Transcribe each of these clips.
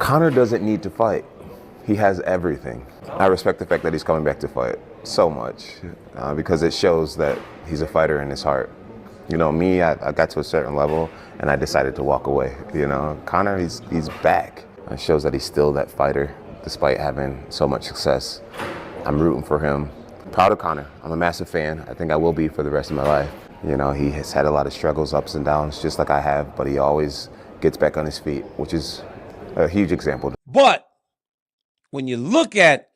Conor doesn't need to fight. He has everything. I respect the fact that he's coming back to fight so much because it shows that he's a fighter in his heart. You know, me, I got to a certain level and I decided to walk away. You know, Conor, he's back. It shows that he's still that fighter despite having so much success. I'm rooting for him. Proud of Conor. I'm a massive fan. I think I will be for the rest of my life. You know, he has had a lot of struggles, ups and downs, just like I have, but he always gets back on his feet, which is a huge example. But when you look at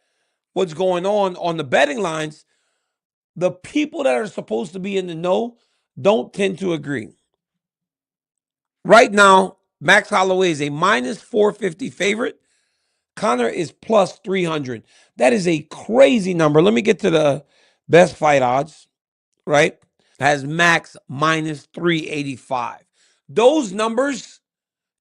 what's going on the betting lines, the people that are supposed to be in the know don't tend to agree. Right now, Max Holloway is a minus 450 favorite. Conor is plus 300. That is a crazy number. Let me get to the best fight odds, right? Has Max minus 385. Those numbers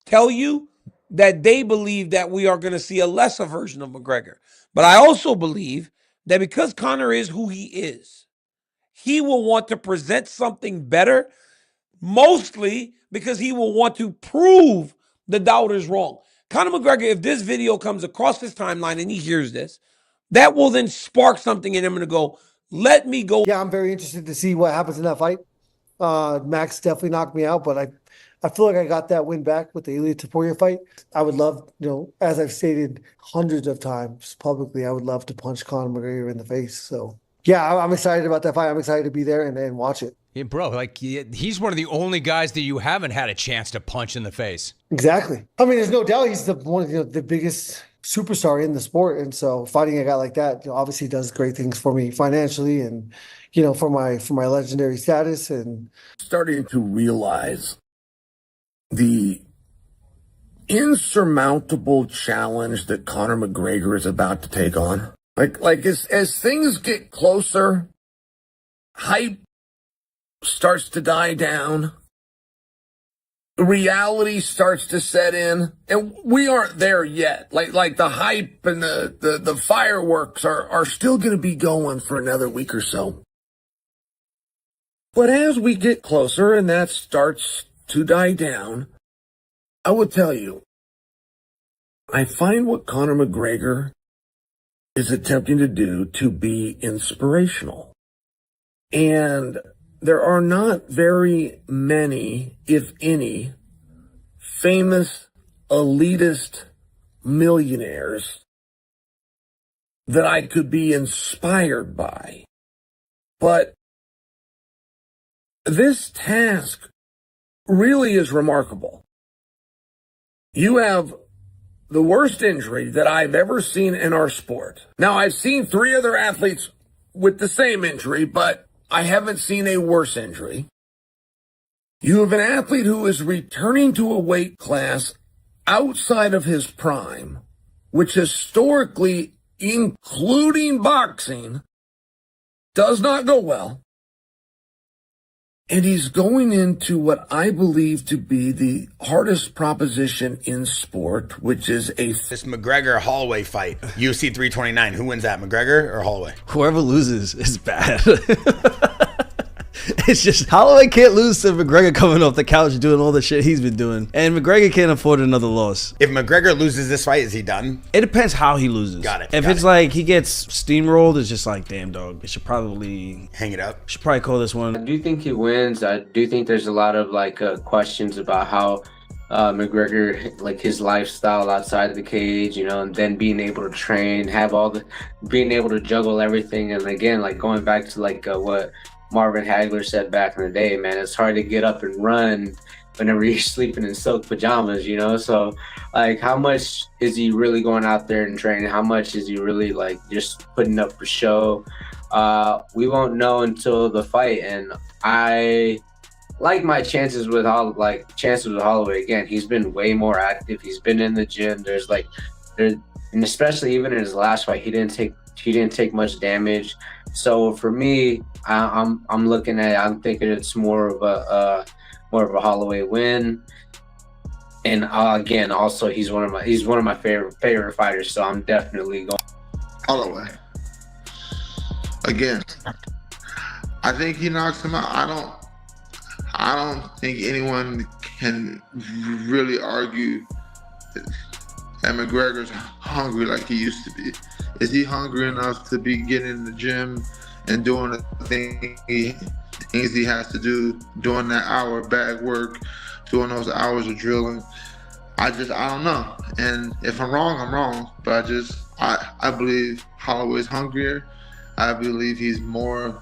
tell you that they believe that we are going to see a lesser version of McGregor. But I also believe that because Conor is who he is, he will want to present something better, mostly because he will want to prove the doubters wrong. Conor McGregor, if this video comes across his timeline and he hears this, that will then spark something in him to go, let me go. Yeah, I'm very interested to see what happens in that fight. Max definitely knocked me out, but I feel like I got that win back with the Ilya Topuria fight. I would love, as I've stated hundreds of times publicly, I would love to punch Conor McGregor in the face. So yeah, I'm excited about that fight. I'm excited to be there and watch it. Yeah, bro, like he's one of the only guys that you haven't had a chance to punch in the face. Exactly. I mean, there's no doubt he's one of the biggest superstar in the sport, and so fighting a guy like that obviously does great things for me financially, and for my legendary status. And starting to realize the insurmountable challenge that Conor McGregor is about to take on. Like as things get closer, hype starts to die down, reality starts to set in, and we aren't there yet. Like the hype and the fireworks are still going to be going for another week or so. But as we get closer and that starts to die down, I will tell you, I find what Conor McGregor is attempting to do to be inspirational. And there are not very many, if any, famous elitist millionaires that I could be inspired by. But this task really is remarkable. You have the worst injury that I've ever seen in our sport. Now, I've seen 3 other athletes with the same injury, but I haven't seen a worse injury. You have an athlete who is returning to a weight class outside of his prime, which historically, including boxing, does not go well. And he's going into what I believe to be the hardest proposition in sport, which is this McGregor-Holloway fight, UFC 329. Who wins that, McGregor or Holloway? Whoever loses is bad. It's just Holloway can't lose to McGregor coming off the couch doing all the shit he's been doing. And McGregor can't afford another loss. If McGregor loses this fight, is he done? It depends how he loses. Got it. If it's like he gets steamrolled, it's just like, damn, dog. It should probably hang it up. Should probably call this one. I do think he wins. I do think there's a lot of questions about how McGregor, his lifestyle outside of the cage, and then being able to train, being able to juggle everything. And again, going back to what Marvin Hagler said back in the day, man, it's hard to get up and run whenever you're sleeping in silk pajamas, So, how much is he really going out there and training? How much is he really just putting up for show? We won't know until the fight, and I like my chances with Holloway. Again, he's been way more active. He's been in the gym. And especially even in his last fight, he didn't take much damage. So for me, I'm thinking it's more of a Holloway win. And again, also he's one of my favorite fighters. So I'm definitely going Holloway. Again, I think he knocks him out. I don't think anyone can really argue and McGregor's hungry like he used to be? Is he hungry enough to be getting in the gym and doing the things he has to do, doing that hour of bag work, doing those hours of drilling? I don't know. And if I'm wrong, I'm wrong. But I believe Holloway's hungrier. I believe he's more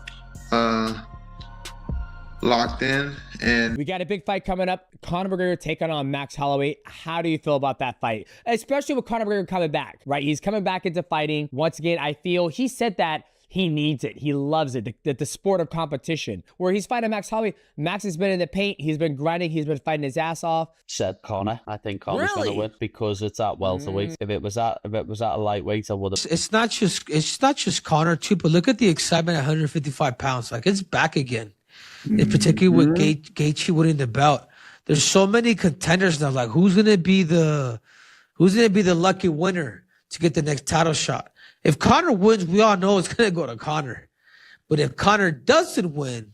locked in. And we got a big fight coming up. Conor McGregor taking on Max Holloway. How do you feel about that fight? Especially with Conor McGregor coming back, right? He's coming back into fighting. Once again, I feel he said that he needs it. He loves it. The sport of competition. Where he's fighting Max Holloway, Max has been in the paint. He's been grinding. He's been fighting his ass off. Said Conor. I think Conor's going to win because it's at welterweight. If it was at a lightweight, I would have. It's not just Conor too, but look at the excitement at 155 pounds. Like, it's back again. And particularly with Gaethje winning the belt. There's so many contenders now. Like, who's gonna be the lucky winner to get the next title shot? If Conor wins, we all know it's gonna go to Conor. But if Conor doesn't win,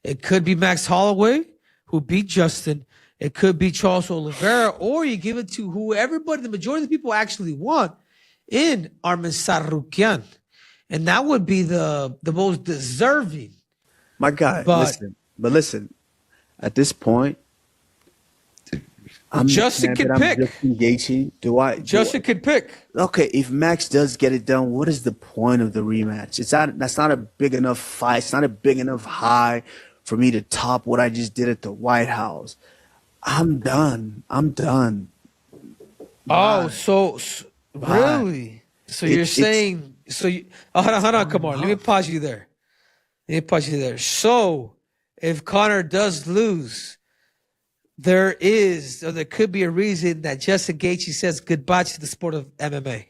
it could be Max Holloway, who beat Justin. It could be Charles Oliveira, or you give it to who everybody, the majority of the people actually want, in Arman Tsarukyan. And that would be the most deserving. My guy, listen. At this point, Justin can pick. Justin can pick. Okay, if Max does get it done, what is the point of the rematch? That's not a big enough fight. It's not a big enough high for me to top what I just did at the White House. I'm done. Oh, so really? So you're saying? Hold on, come on. Let me pause you there. So, if Conor does lose, there could be a reason that Justin Gaethje says goodbye to the sport of MMA.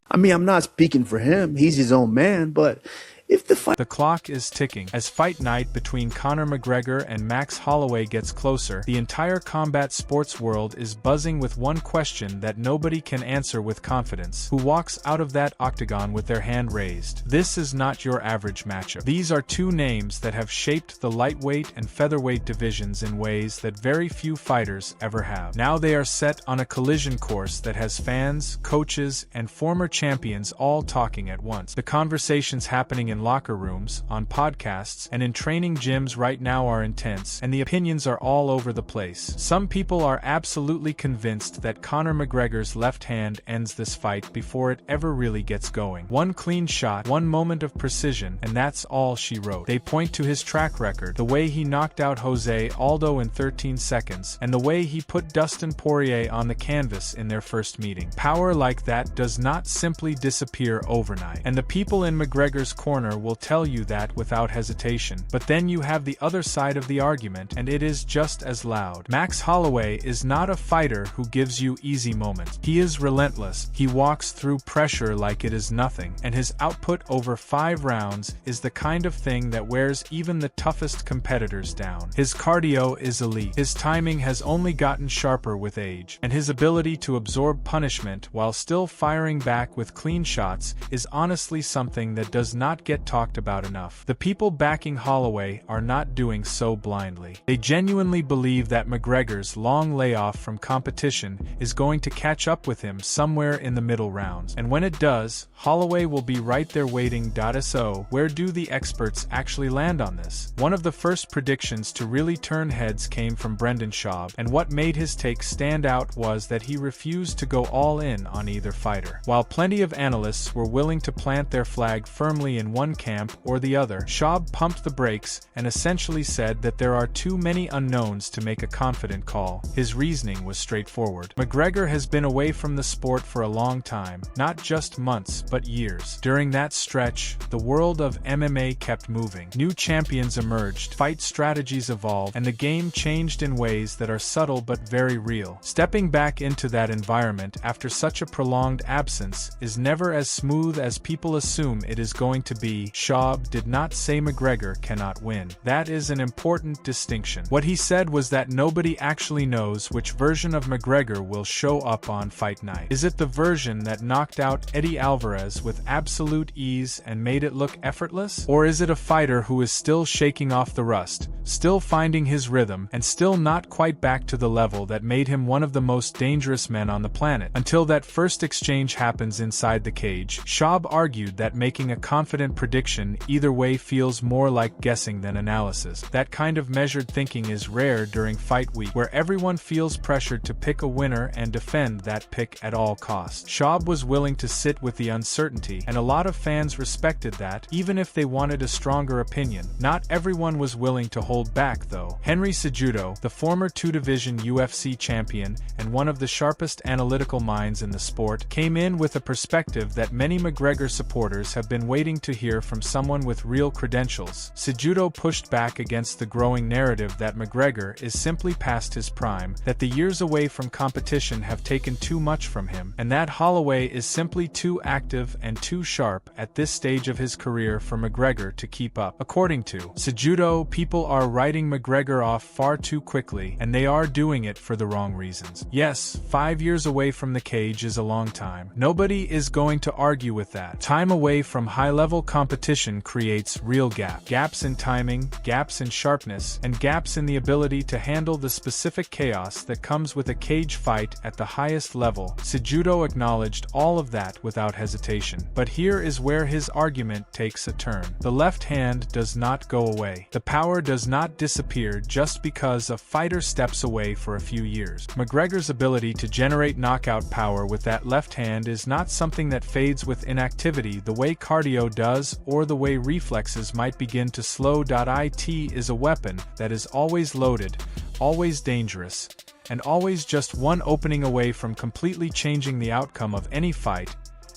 I mean, I'm not speaking for him. He's his own man, but if the fight... The clock is ticking. As fight night between Conor McGregor and Max Holloway gets closer, the entire combat sports world is buzzing with one question that nobody can answer with confidence. Who walks out of that octagon with their hand raised? This is not your average matchup. These are two names that have shaped the lightweight and featherweight divisions in ways that very few fighters ever have. Now they are set on a collision course that has fans, coaches, and former champions all talking at once. The conversations happening in locker rooms, on podcasts, and in training gyms right now are intense, and the opinions are all over the place. Some people are absolutely convinced that Conor McGregor's left hand ends this fight before it ever really gets going. One clean shot, one moment of precision, and that's all she wrote. They point to his track record, the way he knocked out Jose Aldo in 13 seconds, and the way he put Dustin Poirier on the canvas in their first meeting. Power like that does not simply disappear overnight, and the people in McGregor's corner will tell you that without hesitation. But then you have the other side of the argument, and it is just as loud. Max Holloway is not a fighter who gives you easy moments. He is relentless. He walks through pressure like it is nothing, and his output over 5 rounds is the kind of thing that wears even the toughest competitors down. His cardio is elite. His timing has only gotten sharper with age, and his ability to absorb punishment while still firing back with clean shots is honestly something that does not get talked about enough. The people backing Holloway are not doing so blindly. They genuinely believe that McGregor's long layoff from competition is going to catch up with him somewhere in the middle rounds. And when it does, Holloway will be right there waiting. So, where do the experts actually land on this? One of the first predictions to really turn heads came from Brendan Schaub, and what made his take stand out was that he refused to go all in on either fighter. While plenty of analysts were willing to plant their flag firmly in one camp or the other, Schaub pumped the brakes and essentially said that there are too many unknowns to make a confident call. His reasoning was straightforward. McGregor has been away from the sport for a long time, not just months, but years. During that stretch, the world of MMA kept moving. New champions emerged, fight strategies evolved, and the game changed in ways that are subtle but very real. Stepping back into that environment after such a prolonged absence is never as smooth as people assume it is going to be. UFC, Schaub did not say McGregor cannot win. That is an important distinction. What he said was that nobody actually knows which version of McGregor will show up on fight night. Is it the version that knocked out Eddie Alvarez with absolute ease and made it look effortless? Or is it a fighter who is still shaking off the rust, still finding his rhythm, and still not quite back to the level that made him one of the most dangerous men on the planet? Until that first exchange happens inside the cage, Schaub argued that making a confident prediction either way feels more like guessing than analysis. That kind of measured thinking is rare during fight week, where everyone feels pressured to pick a winner and defend that pick at all costs. Schaub was willing to sit with the uncertainty, and a lot of fans respected that, even if they wanted a stronger opinion. Not everyone was willing to hold back, though. Henry Cejudo, the former two-division UFC champion and one of the sharpest analytical minds in the sport, came in with a perspective that many McGregor supporters have been waiting to hear from someone with real credentials. Cejudo pushed back against the growing narrative that McGregor is simply past his prime, that the years away from competition have taken too much from him, and that Holloway is simply too active and too sharp at this stage of his career for McGregor to keep up. According to Cejudo, people are writing McGregor off far too quickly, and they are doing it for the wrong reasons. Yes, 5 years away from the cage is a long time. Nobody is going to argue with that. Time away from high-level competition creates real gaps in timing, gaps in sharpness, and gaps in the ability to handle the specific chaos that comes with a cage fight at the highest level. Cejudo acknowledged all of that without hesitation. But here is where his argument takes a turn. The left hand does not go away. The power does not disappear just because a fighter steps away for a few years. McGregor's ability to generate knockout power with that left hand is not something that fades with inactivity the way cardio does or the way reflexes might begin to slow. It is a weapon that is always loaded, always dangerous, and always just one opening away from completely changing the outcome of any fight.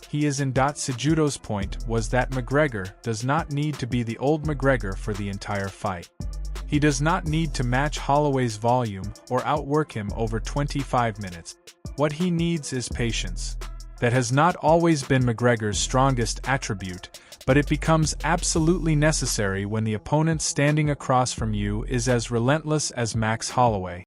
He is in. Cejudo's point was that McGregor does not need to be the old McGregor for the entire fight. He does not need to match Holloway's volume or outwork him over 25 minutes. What he needs is patience. That has not always been McGregor's strongest attribute, but it becomes absolutely necessary when the opponent standing across from you is as relentless as Max Holloway.